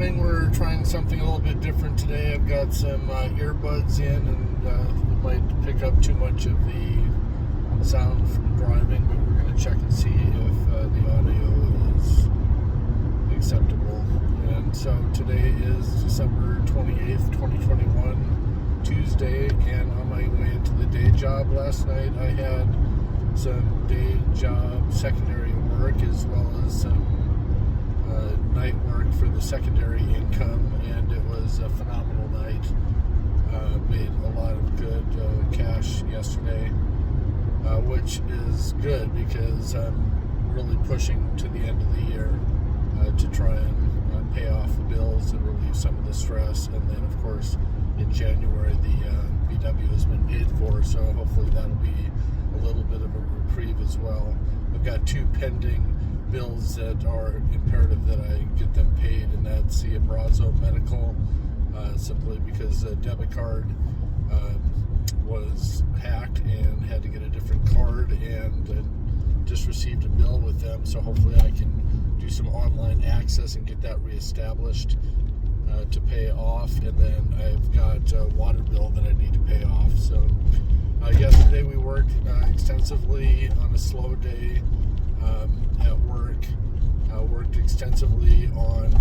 morning. We're trying something a little bit different today. I've got some earbuds in, and it might pick up too much of the sound from driving, but we're going to check and see if the audio is acceptable. And so today is December 28th, 2021, Tuesday, and on my way into the day job last night, I had some day job secondary work as well as some night work for the secondary income, and it was a phenomenal night. Made a lot of good cash yesterday, which is good because I'm really pushing to the end of the year to try and pay off the bills and relieve some of the stress. And then, of course, in January, the VW has been paid for, so hopefully that'll be a little bit of a reprieve as well. I've got two pending bills that are imperative that I get them paid, and that's the Abrazo Medical, simply because the debit card was hacked and had to get a different card, and just received a bill with them, so hopefully I can do some online access and get that reestablished to pay off. And then I've got a water bill that I need to pay off. So yesterday we worked extensively on a slow day at work. Worked extensively on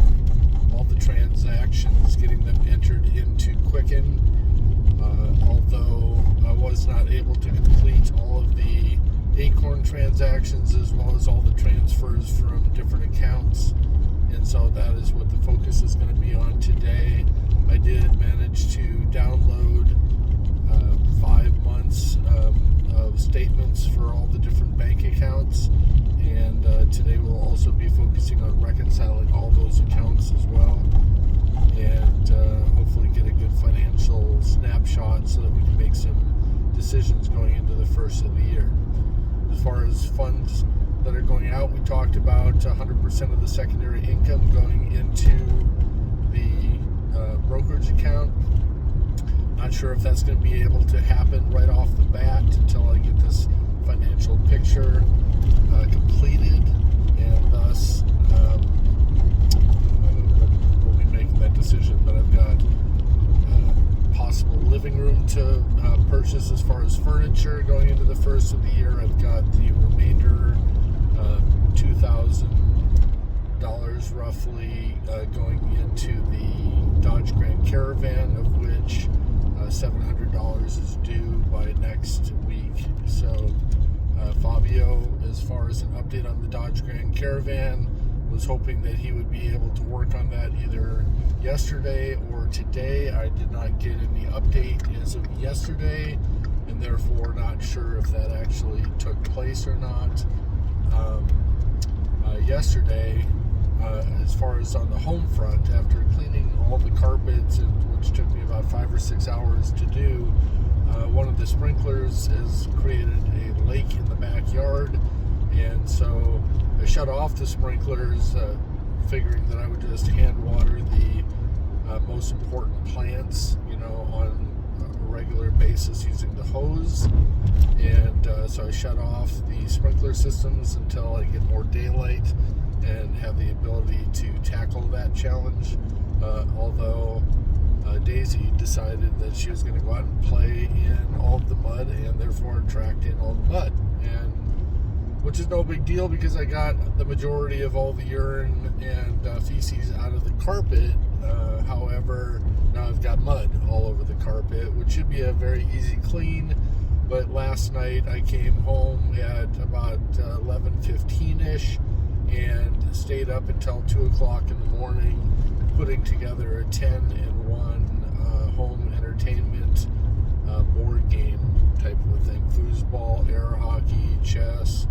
all the transactions, getting them entered into Quicken. Although I was not able to complete all of the Acorn transactions as well as all the transfers from different accounts, and so that is what the focus is going to be on today. I did manage to download 5 months of statements for all the different bank accounts, and today we'll also be focusing on reconciling all those accounts as well, and hopefully get a good financial snapshot so that we can make some decisions going into the first of the year. As far as funds that are going out, we talked about 100% of the secondary income going into the brokerage account. Not sure if that's going to be able to happen right off the bat until I get this financial picture completed, and thus we'll be making that decision. But I've got possible living room to purchase as far as furniture going into the first of the year. I've got the remainder, $2,000 roughly, going into the Dodge Grand Caravan, of which $700 is due by next week. So Fabio, as far as an update on the Dodge Grand Caravan, was hoping that he would be able to work on that either yesterday or today. I did not get any update as of yesterday, and therefore not sure if that actually took place or not. Yesterday, as far as on the home front, after cleaning all the carpets, which took me about 5 or 6 hours to do, one of the sprinklers has created a lake in the backyard, and so I shut off the sprinklers, figuring that I would just hand water the most important plants, on a regular basis using the hose. And so I shut off the sprinkler systems until I get more daylight and have the ability to tackle that challenge. Although Daisy decided that she was going to go out and play in all of the mud, and therefore tracked in all the mud, and which is no big deal because I got the majority of all the urine and feces out of the carpet. However, now I've got mud all over the carpet, which should be a very easy clean. But last night I came home at about 11:15-ish and stayed up until 2 o'clock in the morning putting together a 10-in-1 home entertainment board game type of a thing. Foosball, air hockey, chess,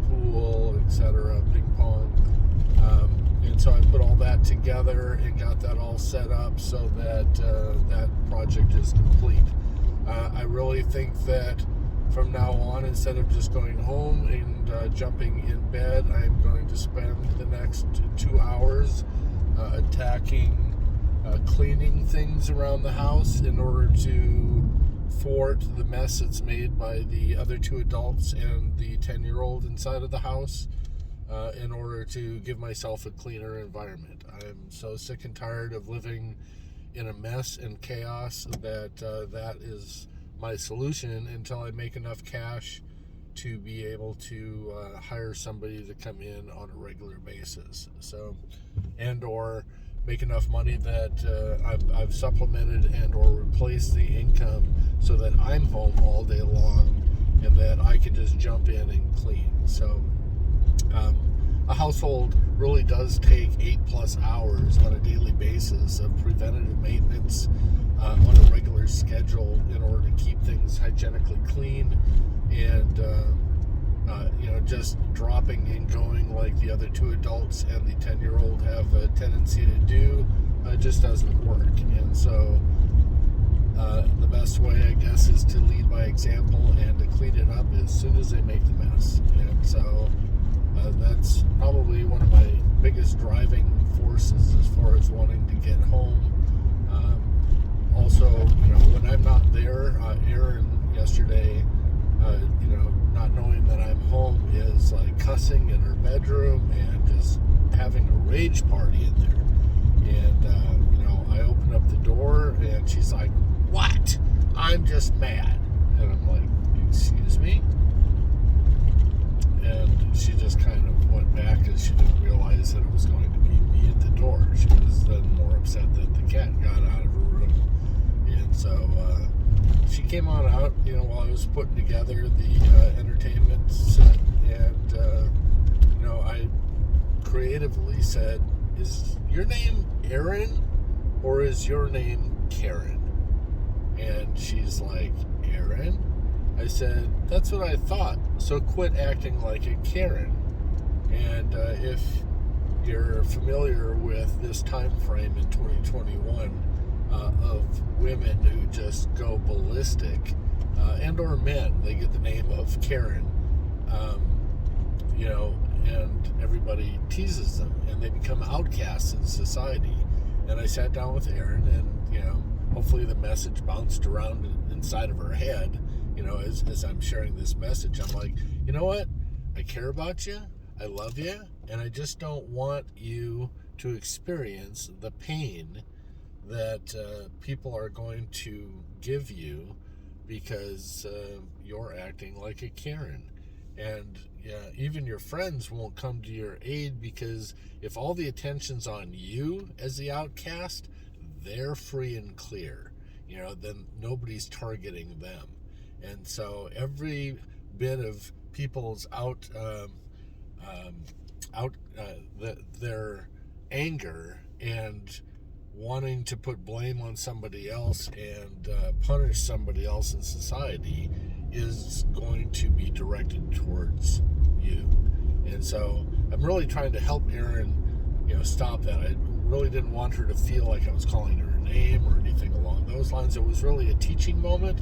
pool, etc., ping pong. And so I put all that together and got that all set up so that that project is complete. I really think that from now on, instead of just going home and jumping in bed, I'm going to spend the next 2 hours attacking cleaning things around the house in order to thwart the mess that's made by the other two adults and the 10-year-old inside of the house. in order to give myself a cleaner environment. I'm so sick and tired of living in a mess and chaos that that is my solution until I make enough cash to be able to hire somebody to come in on a regular basis. So, and or make enough money that I've supplemented and or replaced the income so that I'm home all day long and that I can just jump in and clean. So a household really does take 8+ hours on a daily basis of preventative maintenance on a regular schedule in order to keep things hygienically clean, and just dropping and going like the other two adults and the 10-year-old have a tendency to do just doesn't work. And so the best way, I guess, is to lead by example and to clean it up as soon as they make the mess. And so that's probably one of my biggest driving forces as far as wanting to get home. Also, when I'm not there, Erin yesterday, not knowing that I'm home, is like cussing in her bedroom and just having a rage party in there. And, I open up the door and she's like, "What? I'm just mad." And I'm like, "Excuse me?" And she just kind of went back as she didn't realize that it was going to be me at the door. She was then more upset that the cat got out of her room. And so she came on out, while I was putting together the entertainment set. And, I creatively said, "Is your name Erin or is your name Karen?" And she's like, "Erin?" I said, "That's what I thought, so quit acting like a Karen." And if you're familiar with this time frame in 2021 of women who just go ballistic, and or men, they get the name of Karen, and everybody teases them and they become outcasts in society. And I sat down with Erin and, hopefully the message bounced around inside of her head, as I'm sharing this message. I'm like, you know what? I care about you. I love you. And I just don't want you to experience the pain that people are going to give you because you're acting like a Karen. And even your friends won't come to your aid, because if all the attention's on you as the outcast, they're free and clear. Then nobody's targeting them. And so every bit of people's their anger and wanting to put blame on somebody else and punish somebody else in society is going to be directed towards you. And so I'm really trying to help Erin, stop that. I really didn't want her to feel like I was calling her name or anything along those lines. It was really a teaching moment,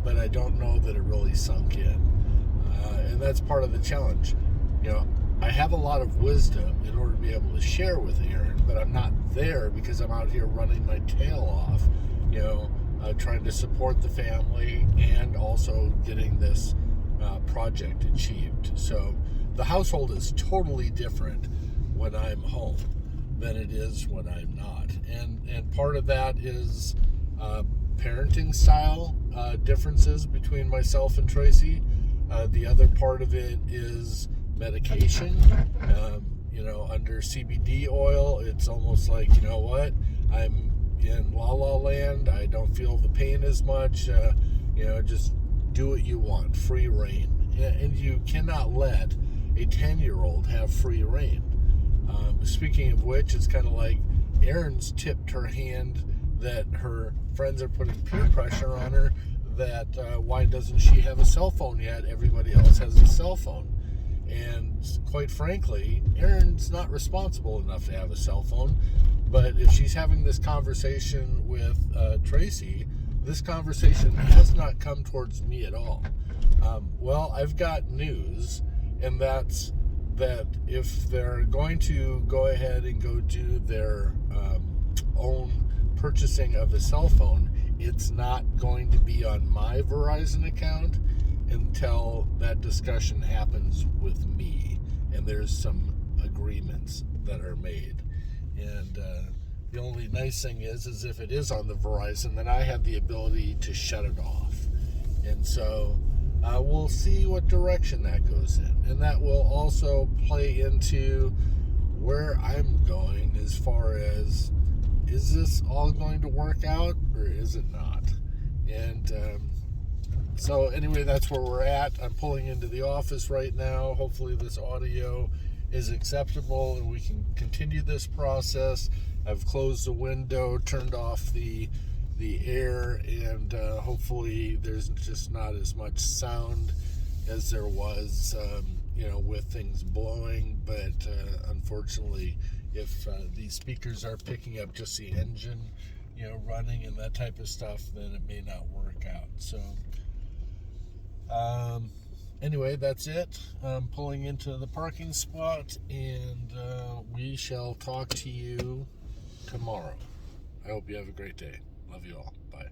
but I don't know that it really sunk in. And that's part of the challenge. I have a lot of wisdom in order to be able to share with Erin, but I'm not there because I'm out here running my tail off, trying to support the family and also getting this project achieved. So the household is totally different when I'm home than it is when I'm not. And part of that is parenting style differences between myself and Tracy. The other part of it is medication. Under CBD oil, it's almost like, I'm in La La Land. I don't feel the pain as much. Just do what you want, free reign. And you cannot let a 10-year-old have free reign. Speaking of which, it's kind of like Erin's tipped her hand that her friends are putting peer pressure on her, that why doesn't she have a cell phone yet? Everybody else has a cell phone. And quite frankly, Erin's not responsible enough to have a cell phone. But if she's having this conversation with Tracy, this conversation has not come towards me at all. Well, I've got news, and that's that if they're going to go ahead and go do their own purchasing of a cell phone, it's not going to be on my Verizon account until that discussion happens with me. and there's some agreements that are made. And the only nice thing is if it is on the Verizon, then I have the ability to shut it off. And so we'll see what direction that goes in. And that will also play into where I'm going as far as, is this all going to work out or is it not? And so anyway, that's where we're at. I'm pulling into the office right now. Hopefully this audio is acceptable and we can continue this process. I've closed the window, turned off the air, and hopefully there's just not as much sound as there was with things blowing. But unfortunately, if these speakers are picking up just the engine running and that type of stuff, then it may not work out. So anyway, that's it. I'm pulling into the parking spot, and we shall talk to you tomorrow. I hope you have a great day. Love you all. Bye.